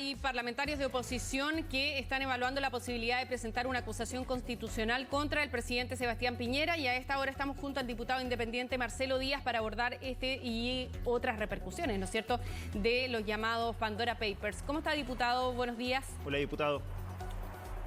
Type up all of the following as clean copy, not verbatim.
Hay parlamentarios de oposición que están evaluando la posibilidad de presentar una acusación constitucional contra el presidente Sebastián Piñera, y a esta hora estamos junto al diputado independiente Marcelo Díaz para abordar este y otras repercusiones, ¿no es cierto?, de los llamados Pandora Papers. ¿Cómo está, diputado? Buenos días. Hola, diputado.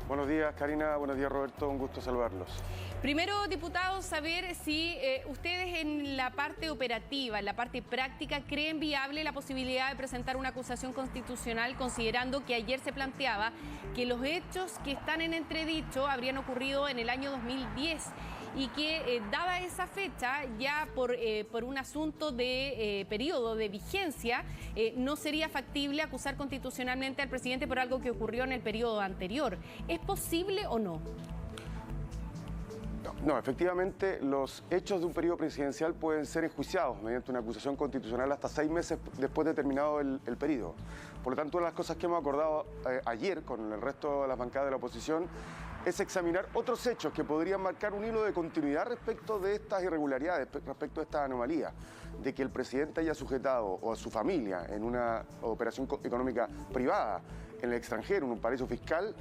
Buenos días, Karina. Buenos días, Roberto. Un gusto saludarlos. Primero, diputado, saber si ustedes en la parte operativa, en la parte práctica, creen viable la posibilidad de presentar una acusación constitucional, considerando que ayer se planteaba que los hechos que están en entredicho habrían ocurrido en el año 2010 y que dada esa fecha, ya por un asunto de periodo de vigencia, no sería factible acusar constitucionalmente al presidente por algo que ocurrió en el periodo anterior. ¿Es posible o no? No, efectivamente, los hechos de un periodo presidencial pueden ser enjuiciados mediante una acusación constitucional hasta 6 meses después de terminado el periodo. Por lo tanto, una de las cosas que hemos acordado ayer con el resto de las bancadas de la oposición es examinar otros hechos que podrían marcar un hilo de continuidad respecto de estas irregularidades, respecto de estas anomalías, de que el presidente haya sujetado o a su familia en una operación económica privada en el extranjero, en un paraíso fiscal,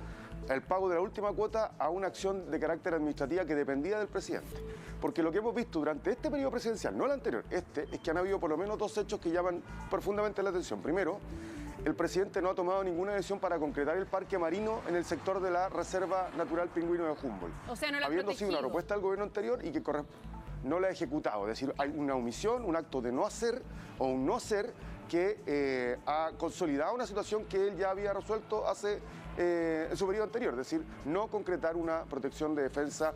el pago de la última cuota a una acción de carácter administrativa que dependía del presidente. Porque lo que hemos visto durante este periodo presidencial, no el anterior, es que han habido por lo menos 2 hechos que llaman profundamente la atención. Primero, el presidente no ha tomado ninguna decisión para concretar el parque marino en el sector de la Reserva Natural Pingüino de Humboldt. O sea, no la ha habiendo sido una propuesta del gobierno anterior y que no la ha ejecutado. Es decir, hay una omisión, un acto de no hacer o un no hacer que ha consolidado una situación que él ya había resuelto en su periodo anterior, es decir, no concretar una protección de defensa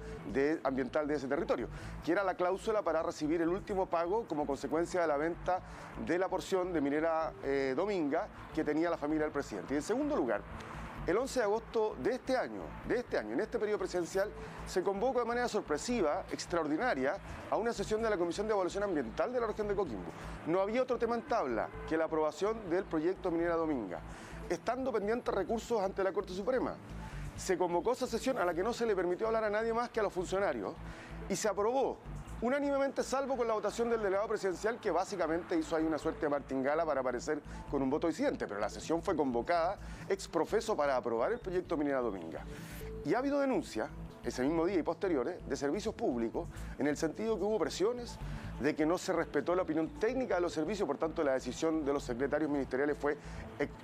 ambiental de ese territorio, que era la cláusula para recibir el último pago como consecuencia de la venta de la porción de minera Dominga que tenía la familia del presidente. Y en segundo lugar, el 11 de agosto de este año, en este periodo presidencial, se convoca de manera sorpresiva, extraordinaria, a una sesión de la Comisión de Evaluación Ambiental de la región de Coquimbo. No había otro tema en tabla que la aprobación del proyecto minera Dominga, estando pendientes recursos ante la Corte Suprema. Se convocó esa sesión a la que no se le permitió hablar a nadie más que a los funcionarios y se aprobó unánimemente, salvo con la votación del delegado presidencial, que básicamente hizo ahí una suerte de martingala para aparecer con un voto disidente, pero la sesión fue convocada ex profeso para aprobar el proyecto minera Dominga. Y ha habido denuncias, ese mismo día y posteriores, de servicios públicos, en el sentido que hubo presiones de que no se respetó la opinión técnica de los servicios, por tanto la decisión de los secretarios ministeriales fue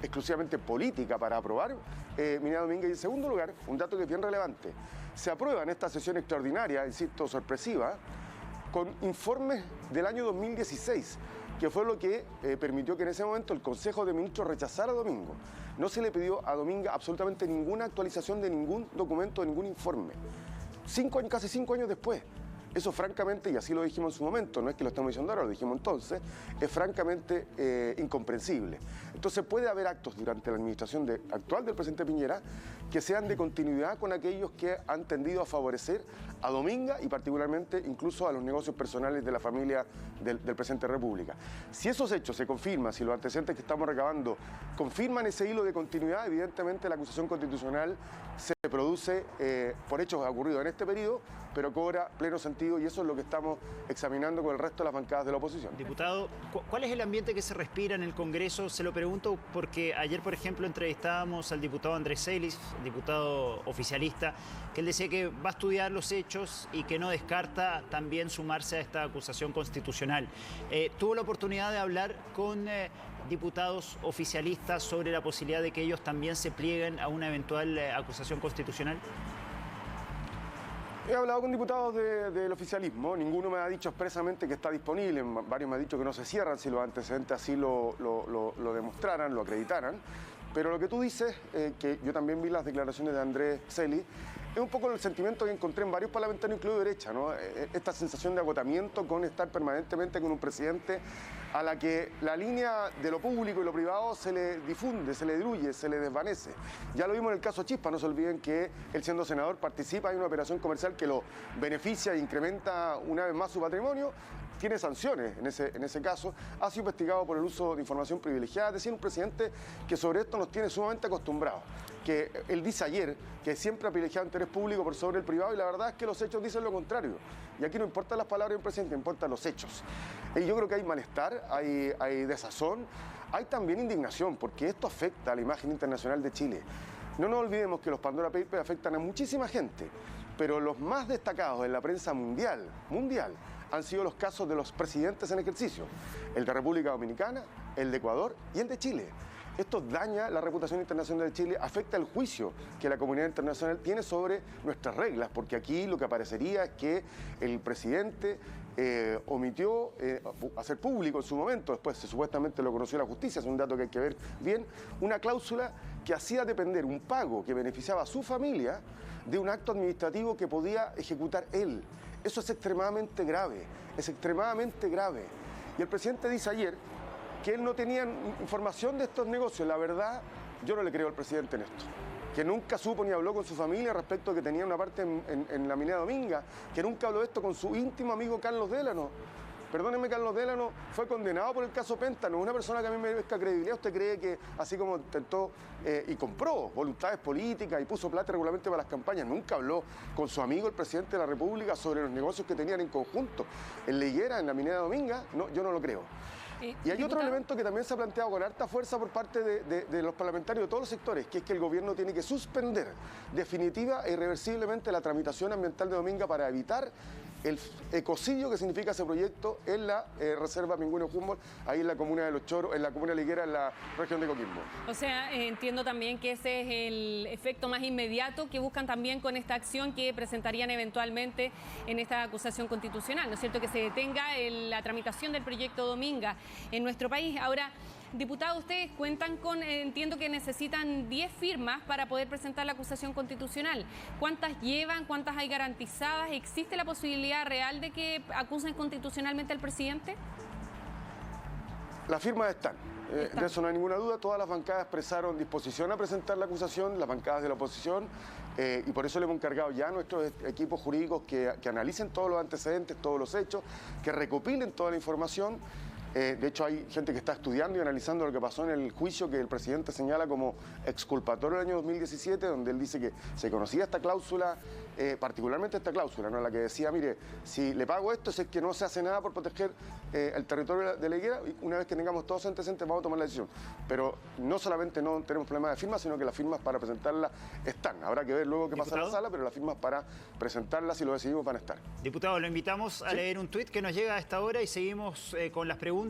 exclusivamente política para aprobar minera Dominga. Y en segundo lugar, un dato que es bien relevante, se aprueba en esta sesión extraordinaria, insisto, sorpresiva, con informes del año 2016, que fue lo que permitió que en ese momento el Consejo de Ministros rechazara a Domingo. No se le pidió a Dominga absolutamente ninguna actualización de ningún documento, de ningún informe. Casi 5 años después. Eso francamente, y así lo dijimos en su momento, no es que lo estamos diciendo ahora, lo dijimos entonces, es francamente incomprensible. Entonces puede haber actos durante la administración actual del presidente Piñera que sean de continuidad con aquellos que han tendido a favorecer a Dominga y particularmente incluso a los negocios personales de la familia del presidente de la República. Si esos hechos se confirman, si los antecedentes que estamos recabando confirman ese hilo de continuidad, evidentemente la acusación constitucional se produce por hechos ocurridos en este periodo, pero cobra pleno sentido, y eso es lo que estamos examinando con el resto de las bancadas de la oposición. Diputado, ¿cuál es el ambiente que se respira en el Congreso? Se lo pregunto porque ayer, por ejemplo, entrevistábamos al diputado Andrés Celis, diputado oficialista, que él decía que va a estudiar los hechos y que no descarta también sumarse a esta acusación constitucional. ¿Tuvo la oportunidad de hablar con diputados oficialistas sobre la posibilidad de que ellos también se plieguen a una eventual acusación constitucional? He hablado con diputados del oficialismo, ninguno me ha dicho expresamente que está disponible, varios me han dicho que no se cierran si los antecedentes así lo demostraran, lo acreditaran. Pero lo que tú dices, que yo también vi las declaraciones de Andrés Celis, es un poco el sentimiento que encontré en varios parlamentarios, incluido de derecha, ¿no? Esta sensación de agotamiento con estar permanentemente con un presidente a la que la línea de lo público y lo privado se le difunde, se le diluye, se le desvanece. Ya lo vimos en el caso Chispa, no se olviden que él, siendo senador, participa en una operación comercial que lo beneficia e incrementa una vez más su patrimonio, tiene sanciones en ese caso, ha sido investigado por el uso de información privilegiada, es decir, un presidente que sobre esto nos tiene sumamente acostumbrados, que él dice ayer que siempre ha privilegiado interés público por sobre el privado, y la verdad es que los hechos dicen lo contrario. Y aquí no importan las palabras del presidente, importan los hechos. Y yo creo que hay malestar, hay desazón, hay también indignación, porque esto afecta a la imagen internacional de Chile. No nos olvidemos que los Pandora Papers afectan a muchísima gente, pero los más destacados en la prensa mundial han sido los casos de los presidentes en ejercicio, el de República Dominicana, el de Ecuador y el de Chile. Esto daña la reputación internacional de Chile, afecta el juicio que la comunidad internacional tiene sobre nuestras reglas, porque aquí lo que aparecería es que el presidente omitió hacer público en su momento, después supuestamente lo conoció la justicia, es un dato que hay que ver bien, una cláusula que hacía depender un pago que beneficiaba a su familia de un acto administrativo que podía ejecutar él. Eso es extremadamente grave, es extremadamente grave. Y el presidente dice ayer que él no tenía información de estos negocios. La verdad, yo no le creo al presidente en esto. Que nunca supo ni habló con su familia respecto a que tenía una parte en la minera Dominga, que nunca habló de esto con su íntimo amigo Carlos Délano. Perdóneme, Carlos Délano fue condenado por el caso Péntano, una persona que a mí me merezca credibilidad. ¿Usted cree que así como intentó y compró voluntades políticas y puso plata regularmente para las campañas, nunca habló con su amigo el presidente de la República sobre los negocios que tenían en conjunto en la higuera, en la minera Dominga? No, yo no lo creo. Y hay otro elemento que también se ha planteado con harta fuerza por parte de los parlamentarios de todos los sectores, que es que el gobierno tiene que suspender definitiva e irreversiblemente la tramitación ambiental de Dominga para evitar el ecocidio que significa ese proyecto en la reserva Pingüino Humboldt, ahí en la comuna de Los Choros, en la comuna de Liguera, en la región de Coquimbo. O sea, entiendo también que ese es el efecto más inmediato que buscan también con esta acción que presentarían eventualmente en esta acusación constitucional, ¿no es cierto? Que se detenga la tramitación del proyecto Dominga en nuestro país. Ahora, diputado, ustedes cuentan con, entiendo que necesitan 10 firmas para poder presentar la acusación constitucional. ¿Cuántas llevan? ¿Cuántas hay garantizadas? ¿Existe la posibilidad real de que acusen constitucionalmente al presidente? Las firmas están. De eso no hay ninguna duda. Todas las bancadas expresaron disposición a presentar la acusación, las bancadas de la oposición, y por eso le hemos encargado ya a nuestros equipos jurídicos que analicen todos los antecedentes, todos los hechos, que recopilen toda la información. De hecho, hay gente que está estudiando y analizando lo que pasó en el juicio que el presidente señala como exculpatorio del año 2017, donde él dice que se conocía esta cláusula, particularmente esta cláusula, ¿no? La que decía, mire, si le pago esto es que no se hace nada por proteger el territorio de la higuera, y una vez que tengamos todos antecedentes vamos a tomar la decisión. Pero no solamente no tenemos problema de firmas, sino que las firmas para presentarlas están. Habrá que ver luego qué pasa en la sala, pero las firmas para presentarlas, si lo decidimos, van a estar. Diputado, lo invitamos a leer un tuit que nos llega a esta hora y seguimos con las preguntas.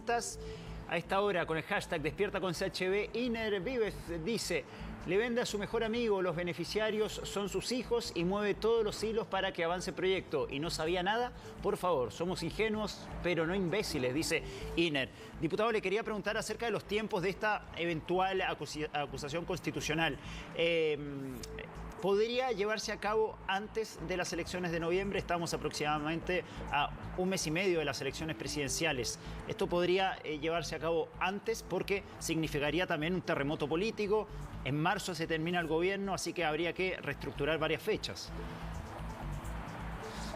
A esta hora con el hashtag Despierta con CHB. Iner Vives dice: le vende a su mejor amigo, los beneficiarios son sus hijos y mueve todos los hilos para que avance el proyecto y no sabía nada. Por favor, somos ingenuos pero no imbéciles, dice Iner. Diputado, le quería preguntar acerca de los tiempos de esta eventual acusación constitucional. ¿Podría llevarse a cabo antes de las elecciones de noviembre? Estamos aproximadamente a un mes y medio de las elecciones presidenciales. ¿Esto podría llevarse a cabo antes? Porque significaría también un terremoto político. En marzo se termina el gobierno, así que habría que reestructurar varias fechas.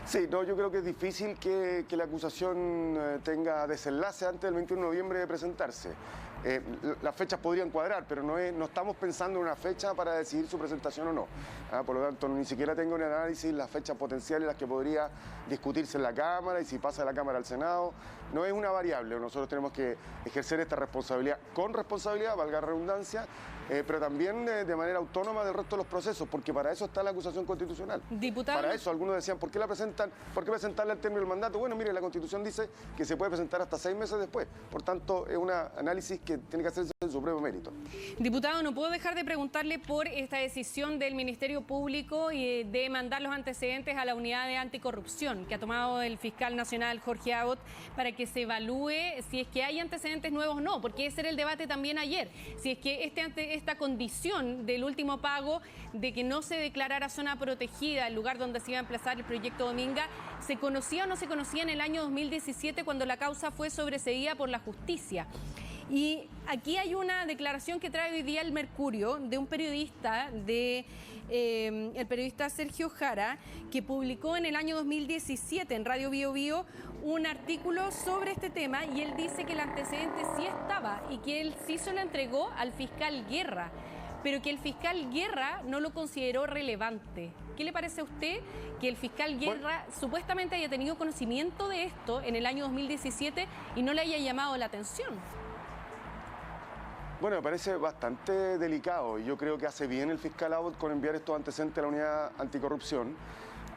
Sí, no, yo creo que es difícil que la acusación tenga desenlace antes del 21 de noviembre de presentarse. Las fechas podrían cuadrar, pero no estamos pensando en una fecha para decidir su presentación o no. Por lo tanto, ni siquiera tengo un análisis las fechas potenciales, las que podría discutirse en la Cámara y si pasa de la Cámara al Senado. No es una variable. Nosotros tenemos que ejercer esta responsabilidad con responsabilidad, valga la redundancia, pero también de manera autónoma del resto de los procesos, porque para eso está la acusación constitucional. Diputado. Para eso algunos decían, ¿por qué la presentan? ¿Por qué presentarla al término del mandato? Bueno, mire, la Constitución dice que se puede presentar hasta 6 meses después. Por tanto, es un análisis que tiene que hacerse en su propio mérito. Diputado, no puedo dejar de preguntarle por esta decisión del Ministerio Público de mandar los antecedentes a la unidad de anticorrupción que ha tomado el fiscal nacional Jorge Abbott para que se evalúe si es que hay antecedentes nuevos o no, porque ese era el debate también ayer. Si es que esta condición del último pago de que no se declarara zona protegida el lugar donde se iba a emplazar el proyecto Dominga, ¿se conocía o no se conocía en el año 2017 cuando la causa fue sobreseída por la justicia? Y aquí hay una declaración que trae hoy día el Mercurio de un periodista, el periodista Sergio Jara, que publicó en el año 2017 en Radio Bio Bio un artículo sobre este tema, y él dice que el antecedente sí estaba y que él sí se lo entregó al fiscal Guerra, pero que el fiscal Guerra no lo consideró relevante. ¿Qué le parece a usted que el fiscal Guerra supuestamente haya tenido conocimiento de esto en el año 2017 y no le haya llamado la atención? Bueno, me parece bastante delicado y yo creo que hace bien el fiscal Abbott con enviar estos antecedentes a la unidad anticorrupción,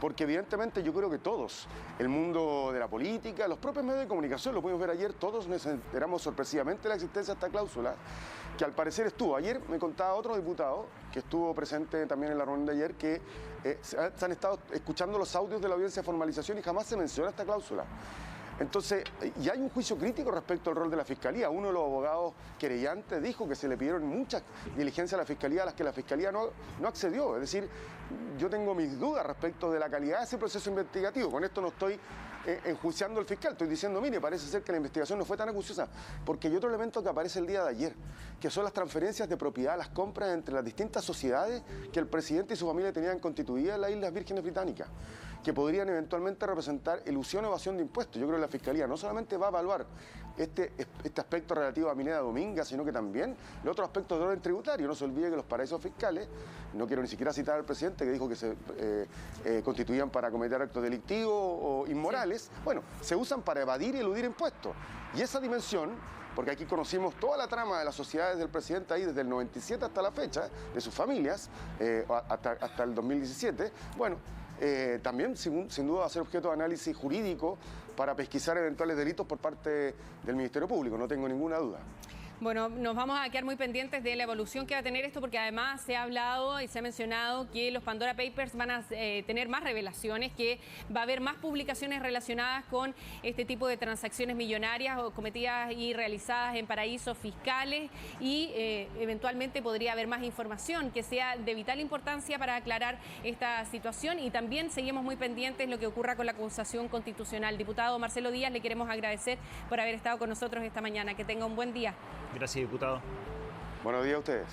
porque evidentemente yo creo que todos, el mundo de la política, los propios medios de comunicación, lo pudimos ver ayer, todos nos enteramos sorpresivamente de la existencia de esta cláusula, que al parecer estuvo. Ayer me contaba otro diputado que estuvo presente también en la reunión de ayer que se han estado escuchando los audios de la audiencia de formalización y jamás se menciona esta cláusula. Entonces, y hay un juicio crítico respecto al rol de la Fiscalía. Uno de los abogados querellantes dijo que se le pidieron muchas diligencias a la Fiscalía a las que la Fiscalía no accedió. Es decir, yo tengo mis dudas respecto de la calidad de ese proceso investigativo. Con esto no estoy enjuiciando al fiscal, estoy diciendo, mire, parece ser que la investigación no fue tan acuciosa, porque hay otro elemento que aparece el día de ayer, que son las transferencias de propiedad, las compras entre las distintas sociedades que el presidente y su familia tenían constituidas en las Islas Vírgenes Británicas, que podrían eventualmente representar elusión o evasión de impuestos. Yo creo que la Fiscalía no solamente va a evaluar este aspecto relativo a Minera Dominga, sino que también los otros aspectos de orden tributario. No se olvide que los paraísos fiscales, no quiero ni siquiera citar al presidente que dijo que se constituían para cometer actos delictivos o inmorales, sí. Bueno, se usan para evadir y eludir impuestos. Y esa dimensión, porque aquí conocimos toda la trama de las sociedades del presidente ahí desde el 97 hasta la fecha, de sus familias, hasta el 2017, bueno, también sin duda va a ser objeto de análisis jurídico para pesquisar eventuales delitos por parte del Ministerio Público, no tengo ninguna duda. Bueno, nos vamos a quedar muy pendientes de la evolución que va a tener esto, porque además se ha hablado y se ha mencionado que los Pandora Papers van a tener más revelaciones, que va a haber más publicaciones relacionadas con este tipo de transacciones millonarias o cometidas y realizadas en paraísos fiscales, y eventualmente podría haber más información que sea de vital importancia para aclarar esta situación. Y también seguimos muy pendientes lo que ocurra con la acusación constitucional. Diputado Marcelo Díaz, le queremos agradecer por haber estado con nosotros esta mañana. Que tenga un buen día. Gracias, diputado. Buenos días a ustedes.